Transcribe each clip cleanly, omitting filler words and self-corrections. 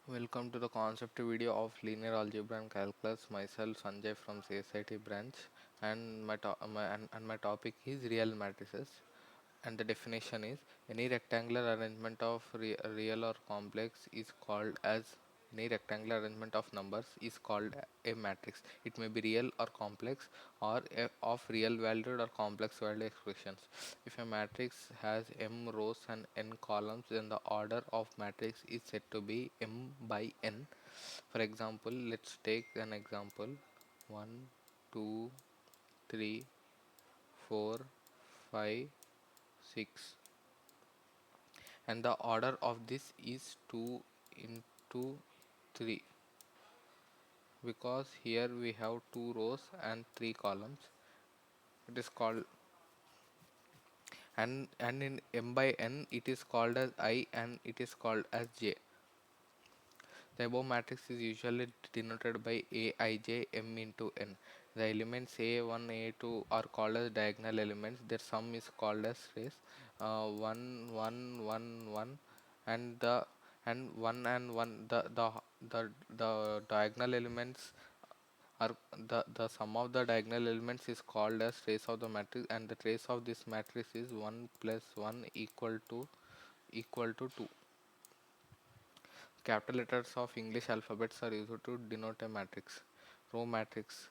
Welcome to the concept video of linear algebra and calculus. Myself Sanjay from CSIT branch, and my topic is real matrices. And the definition is any rectangular arrangement of real or complex is called as any rectangular arrangement of numbers is called a matrix. It may be real or complex, or of real valued or complex valued expressions. If a matrix has m rows and n columns, then the order of matrix is said to be m by n. For example, let's take an example: 1, 2, 3, 4, 5, 6, and the order of this is 2 into 3, because here we have 2 rows and 3 columns. It is called, and in m by n it is called as I and it is called as j. The above matrix is usually denoted by aij m into n. The elements a1 a2 are called as diagonal elements. Their sum is called as trace. 1 1 1 1 and the and 1 and 1, the diagonal elements are the sum of the diagonal elements is called as trace of the matrix, and the trace of this matrix is 1 plus 1 equal to 2. Capital letters of English alphabets are used to denote a matrix. Row matrix.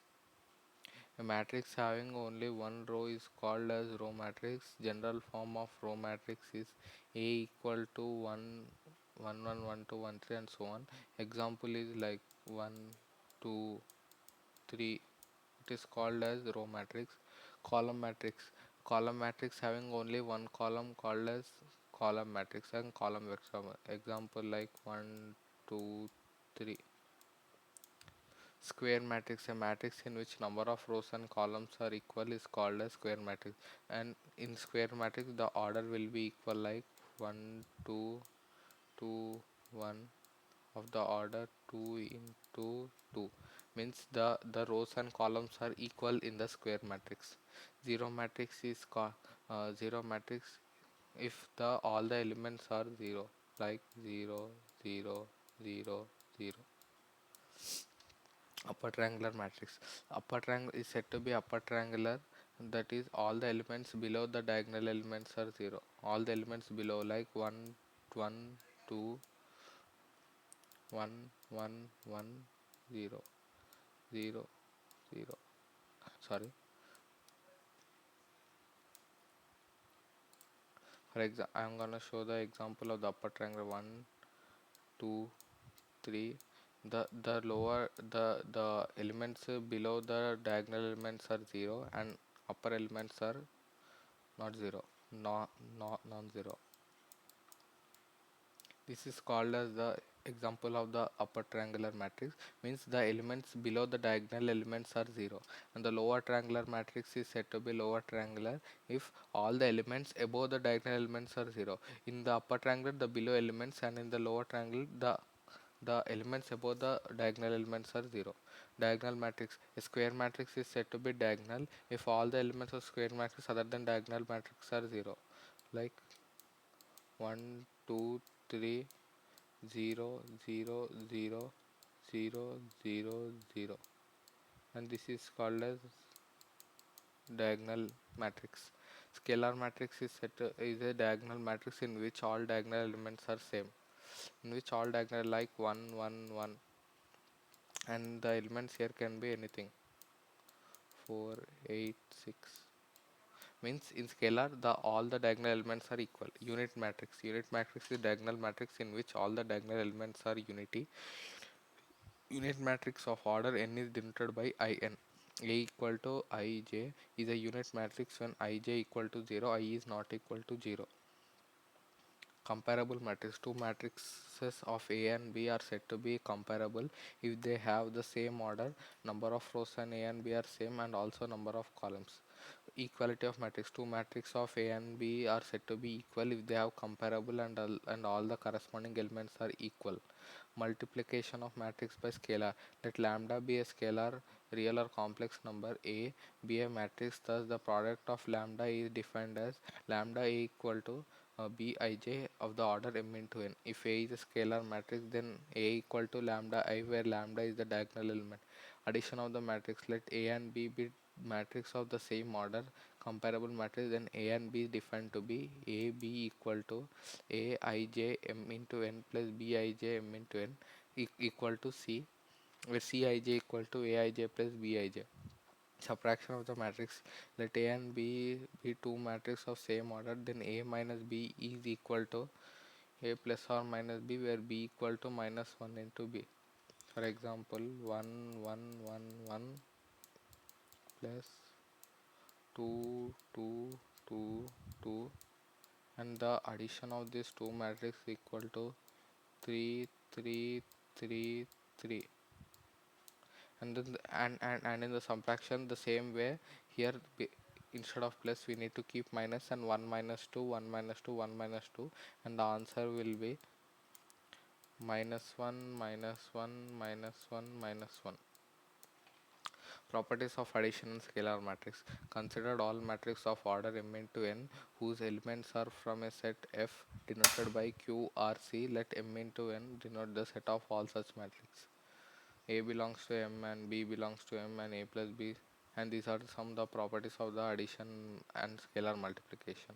A matrix having only one row is called as row matrix. General form of row matrix is A equal to 1, 1, 1, 1, 2, 1, 3, and so on. Example is like 1, 2, 3. It is called as row matrix. Column matrix. Column matrix having only one column called as column matrix and column vector. Example like 1, 2, 3. Square matrix. A matrix in which number of rows and columns are equal is called a square matrix. And in square matrix, the order will be equal like 1, 2, 2, 1 of the order 2 into 2. Means the rows and columns are equal in the square matrix. Zero matrix is zero matrix if the all the elements are 0, like 0, 0, 0, 0. Upper triangular matrix. Upper triangle is said to be upper triangular, that is all the elements below the diagonal elements are 0. All the elements below like 1, 1, 2, 1, 1, 1, 0, 0, 0. Sorry. For example, I am gonna show the example of the upper triangle: 1, two, 3. The lower the elements below the diagonal elements are 0, and upper elements are not 0, not non-zero. This is called as the example of the upper triangular matrix. Means the elements below the diagonal elements are 0, and the lower triangular matrix is said to be lower triangular if all the elements above the diagonal elements are 0. In the upper triangle, the below elements, and in the lower triangle, the elements above the diagonal elements are 0. Diagonal matrix. A square matrix is said to be diagonal if all the elements of square matrix other than diagonal matrix are 0. Like 1, 2, 3, 0, 0, 0, 0, 0, 0. And this is called as diagonal matrix. Scalar matrix is a diagonal matrix in which all diagonal elements are same. In which all diagonal like 1, 1, 1, and the elements here can be anything: 4, 8, 6. Means in scalar, the all the diagonal elements are equal. Unit matrix is diagonal matrix in which all the diagonal elements are unity. Unit matrix of order n is denoted by in. A equal to ij is a unit matrix when ij equal to 0, I is not equal to 0. Comparable matrix. Two matrices of A and B are said to be comparable if they have the same order, number of rows and A and B are same, and also number of columns. Equality of matrix. Two matrices of A and B are said to be equal if they have comparable and all the corresponding elements are equal. Multiplication of matrix by scalar. Let lambda be a scalar, real or complex number, A be a matrix. Thus the product of lambda is defined as lambda A equal to Bij of the order m into n. If A is a scalar matrix, then A equal to lambda I, where lambda is the diagonal element. Addition of the matrix, let A and B be matrix of the same order, comparable matrix, then A and B is defined to be A B equal to A I j m into n plus B I j m into n equal to C, where C I j equal to A I j plus B I j. Subtraction of the matrix, let A and B be two matrices of same order, then A minus B is equal to A plus or minus B, where B equal to minus 1 into B. For example, 1 1 1 1 plus 2 2 2 2, and the addition of these two matrices equal to 3 3 3 3. And then and in the subtraction, the same way here, instead of plus we need to keep minus, and 1 minus 2 1 minus 2 1 minus 2, and the answer will be minus 1 minus 1 minus 1 minus 1. Properties of addition in scalar matrix. Considered all matrices of order m into n whose elements are from a set F denoted by Q or C, let m into n denote the set of all such matrices. A belongs to M and B belongs to M and A plus B, and these are some of the properties of the addition and scalar multiplication.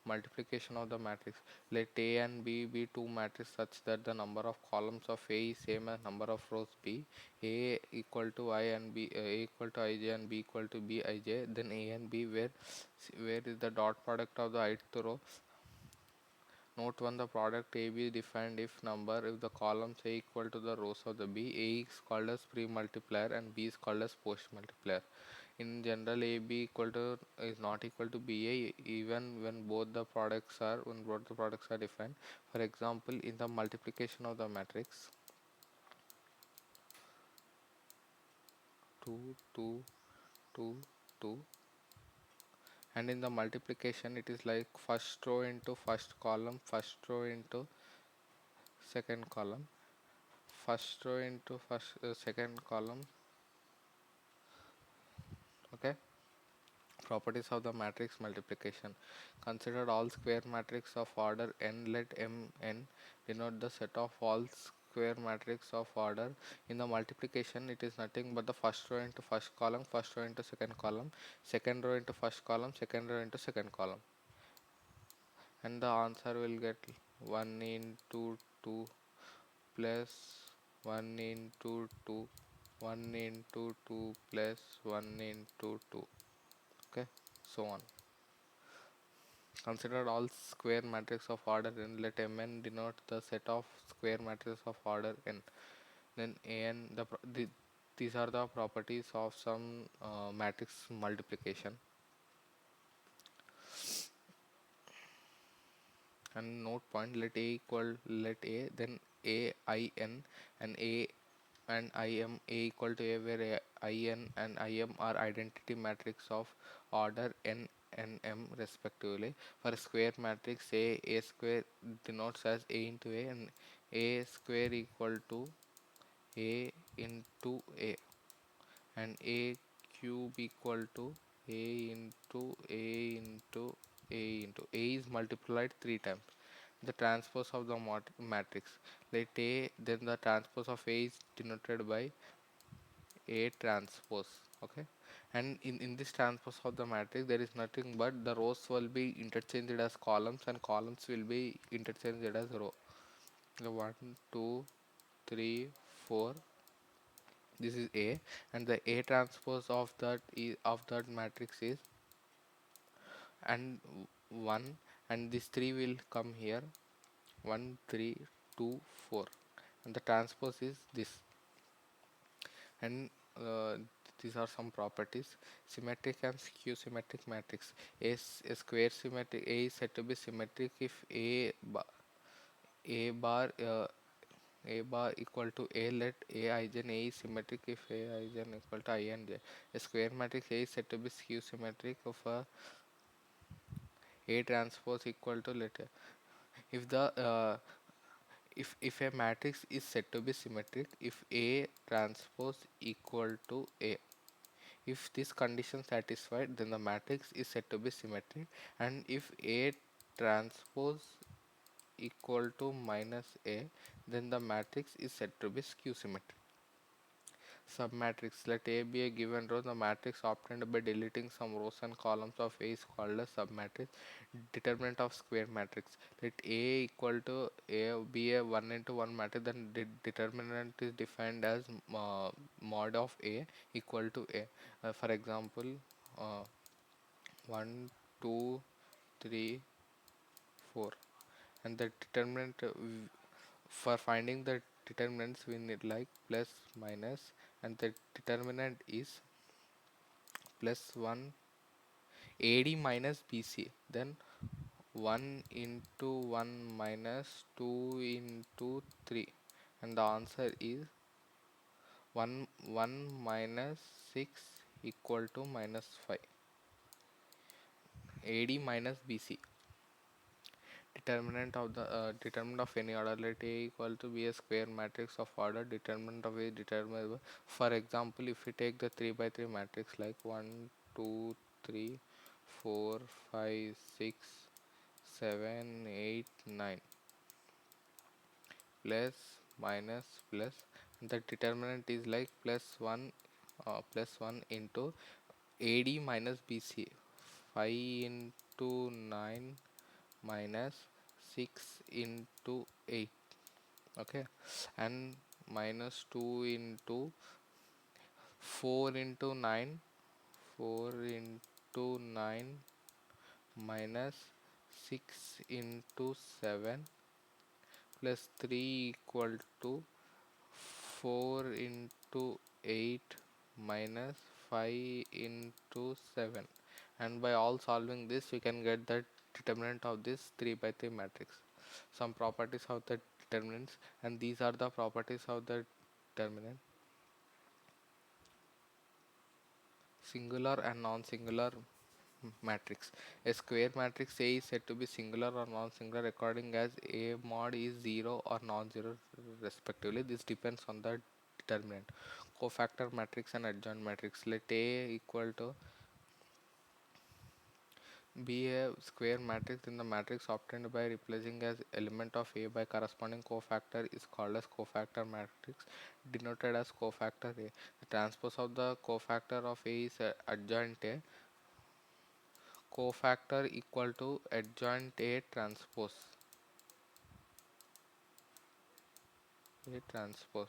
Multiplication of the matrix. Let A and B be two matrices such that the number of columns of A is same as number of rows B. A equal to I and B, A equal to Ij and B equal to Bij. Then A and B, where is the dot product of the ith row. Note 1, the product AB is defined if the columns A equal to the rows of the B. A is called as pre-multiplier and B is called as post-multiplier. In general, AB equal to is not equal to BA even when both the products are defined. For example, in the multiplication of the matrix 2 2 2 2, and in the multiplication it is like first row into first column, first row into second column, first row into second column. Okay. Properties of the matrix multiplication. Consider all square matrix of order n, let m n denote the set of all square matrix of order. In the multiplication, it is nothing but the first row into first column, first row into second column, second row into first column, second row into second column, and the answer will get 1 into 2 plus 1 into 2, 1 into 2 plus 1 into 2. Okay, so on. Consider all square matrix of order n, let Mn denote the set of square matrices of order n. Then An, these are the properties of some matrix multiplication. And note point, let A, then A I n and A and Im, A equal to A, where In and Im are identity matrix of order n and m respectively. For a square matrix, A square denotes as A into A, and A square equal to A into A, and A cube equal to A into A into A into A is multiplied 3 times. The transpose of the matrix, let A, then the transpose of A is denoted by A transpose. Okay, and in this transpose of the matrix, there is nothing but the rows will be interchanged as columns and columns will be interchanged as row. The 1 2 3 4, this is A, and the A transpose of that matrix is and 1, and this 3 will come here, 1 3 2 4, and the transpose is this. And these are some properties. Symmetric and skew symmetric matrix. A square symmetric, A is said to be symmetric if a bar a bar equal to A, let A I jen A is symmetric if A I jen equal to I and J. A square matrix A is said to be skew symmetric of A transpose equal to, let if the if a matrix is said to be symmetric if A transpose equal to A. If this condition satisfied, then the matrix is said to be symmetric, and if A transpose equal to minus A, then the matrix is said to be skew symmetric. Submatrix. Let A be a given row. The matrix obtained by deleting some rows and columns of A is called a submatrix. Determinant of square matrix. Let A equal to A be a 1 into 1 matrix. Then determinant is defined as mod of A equal to A. For example, uh, 1, 2, 3, 4. And the determinant for finding the determinants we need like plus minus, and the determinant is plus 1 AD minus BC, then 1 into 1 minus 2 into 3, and the answer is 1 minus 6 equal to minus 5. AD minus BC. Determinant of any order. Let A equal to be a square matrix of order. Determinant of A determinable. For example, if we take the 3 by 3 matrix like 1, 2, 3, 4, 5, 6, 7, 8, 9, plus minus plus, the determinant is like plus 1 into AD minus BC, 5 into 9 minus 6 into 8, okay, and minus 2 into 4 into 9, 4 into 9 minus 6 into 7 plus 3 equal to 4 into 8 minus 5 into 7, and by all solving this we can get the determinant of this 3 by 3 matrix. Some properties of the determinants, and these are the properties of the determinant: singular and non-singular matrix. A square matrix A is said to be singular or non-singular according as A mod is 0 or non-zero respectively. This depends on the determinant. Cofactor matrix and adjoint matrix. Let A equal to be a square matrix, then the matrix obtained by replacing as element of A by corresponding cofactor is called as cofactor matrix, denoted as cofactor A. The transpose of the cofactor of A is adjoint A. Cofactor equal to adjoint A transpose. A transpose.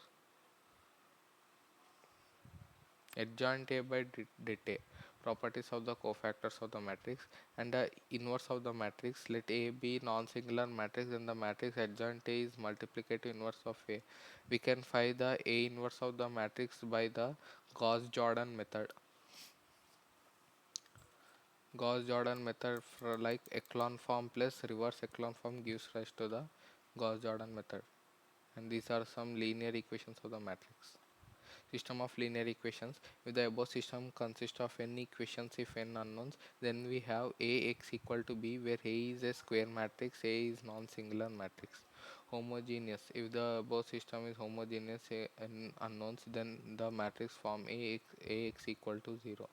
Adjoint A by det A. Properties of the cofactors of the matrix and the inverse of the matrix. Let A be non-singular matrix, then the matrix adjoint A is multiplicative inverse of A. We can find the A inverse of the matrix by the Gauss-Jordan method. Gauss-Jordan method for like echelon form plus reverse echelon form gives rise to the Gauss-Jordan method. And these are some linear equations of the matrix. System of linear equations. If the above system consists of n equations if n unknowns, then we have Ax equal to b, where A is a square matrix, A is non-singular matrix. Homogeneous. If the above system is homogeneous, n unknowns, then the matrix form Ax equal to 0.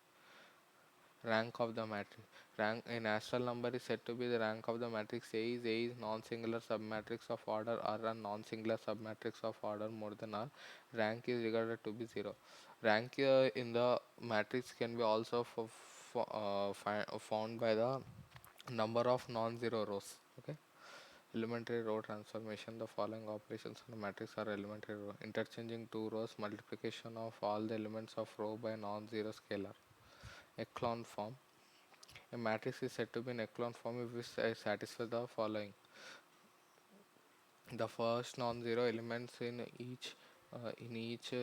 Rank of the matrix. Rank, a natural number is said to be the rank of the matrix. A is non-singular submatrix of order R and non-singular submatrix of order more than R. Rank is regarded to be 0. Rank in the matrix can be also found by the number of non-zero rows. Okay. Elementary row transformation. The following operations on the matrix are elementary row: interchanging two rows, multiplication of all the elements of row by non-zero scalar. Echelon form. A matrix is said to be an echelon form if it satisfies the following: the first non-zero elements in each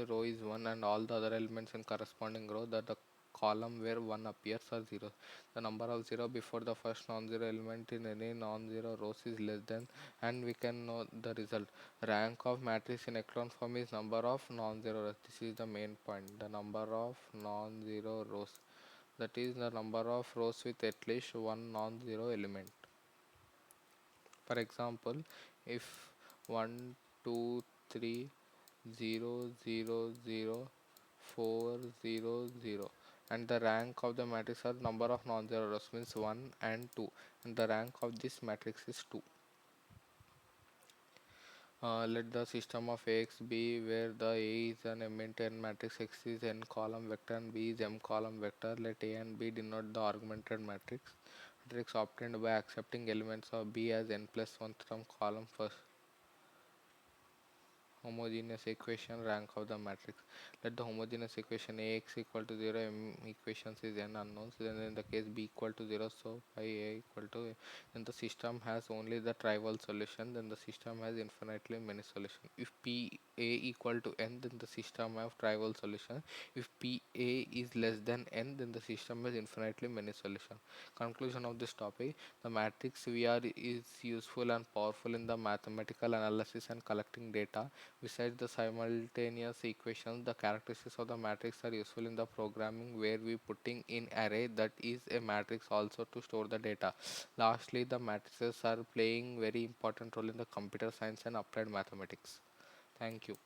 row is 1, and all the other elements in corresponding row, that the column where 1 appears are 0. The number of 0 before the first non-zero element in any non-zero rows is less than, and we can know the result. Rank of matrix in echelon form is number of non-zero rows. This is the main point. The number of non-zero rows, that is the number of rows with at least one non-zero element. For example, if 1, 2, 3, 0, 0, 0, 4, 0, 0, and the rank of the matrix are number of non-zero rows, means 1 and 2, and the rank of this matrix is 2. Let the system of Ax be where the A is an m into n matrix, X is n column vector and B is m column vector. Let A and B denote the augmented matrix obtained by accepting elements of B as n plus 1 from column first. Homogeneous equation, rank of the matrix. Let the homogeneous equation Ax equal to 0, m equations is n unknowns, then in the case B equal to 0, so pi A equal to A. Then the system has only the trivial solution, then the system has infinitely many solutions. If P A equal to n, then the system have trivial solution. If P A is less than n, then the system has infinitely many solutions. Conclusion of this topic: the matrix VR is useful and powerful in the mathematical analysis and collecting data. Besides the simultaneous equations, the characteristics of the matrix are useful in the programming, where we putting in array that is a matrix also to store the data. Lastly, the matrices are playing very important role in the computer science and applied mathematics. Thank you.